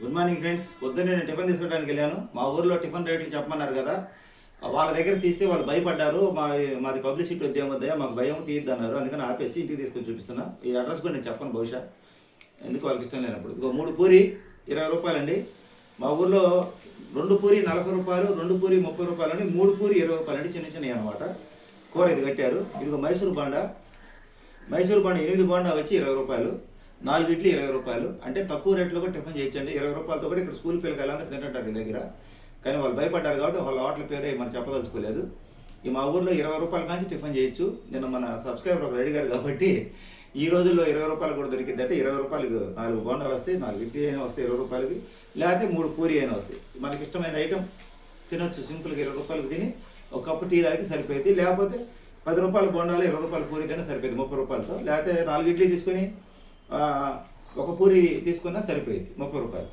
Good morning friends. పొద్దున్నే నేను tiffin తీసుకోవడానికి వెళ్ళాను. మా ఊర్లో టిఫిన్ రేట్లు చెప్పమన్నారు కదా, వాళ్ళ దగ్గర తీస్తే వాళ్ళు భయపడ్డారు. మాది పబ్లిసిటీ ఉద్యమం వద్దయా, మాకు భయం తీయద్దు అన్నారు. అందుకని ఆపేసి ఇంటికి తీసుకొని చూపిస్తున్నా. ఈ అడ్రస్ కూడా నేను చెప్పను బహుశా, ఎందుకు వాళ్ళకి ఇష్టం లేనప్పుడు. ఇదిగో 3 పూరి 20 రూపాయలండి. మా ఊర్లో 2 పూరి 40 రూపాయలు, 2 పూరి 30 రూపాయలు అండి, 3 పూరి 20 రూపాయలు అండి. చిన్న చిన్నవి అనమాట. కూర ఇది కట్టారు. ఇదిగో మైసూర్ బాండా 8 బాండా వచ్చి 20 రూపాయలు. 4 ఇడ్లీ 20 రూపాయలు. అంటే తక్కువ రేట్లో కూడా టిఫిన్ చేయొచ్చండి. 20 రూపాయలతో కూడా ఇక్కడ స్కూల్ పిల్లలు అందరూ తింటుంటారు ఈ దగ్గర. కానీ వాళ్ళు భయపడ్డారు కాబట్టి వాళ్ళ హోటల్ పేరే మనం చెప్పదలుచుకోలేదు. ఈ మా ఊర్లో 20 రూపాయల కాంచి టిఫిన్ చేయొచ్చు. నేను మన సబ్స్క్రైబర్ ఒకరు అడిగారు కాబట్టి ఈ రోజుల్లో 20 రూపాయలు కూడా దొరికిందంటే 20 రూపాయలకి 4 బోండాలు వస్తాయి, 4 ఇడ్లీ అయినా వస్తాయి 20 రూపాయలకి, లేకపోతే 3 పూరి అయినా వస్తాయి. మనకి ఇష్టమైన ఐటెం తినొచ్చు. సింపుల్గా 20 రూపాయలకి తిని ఒక కప్పు టీ తాగితే సరిపోయింది. లేకపోతే 10 రూపాయల బోండాలు 20 రూపాయల పూరి తినా సరిపోయింది 30 రూపాయలతో. లేకపోతే 4 ఇడ్లీ తీసుకొని ఒక పూరి తీసుకున్నా సరిపోయింది 30 రూపాయలు.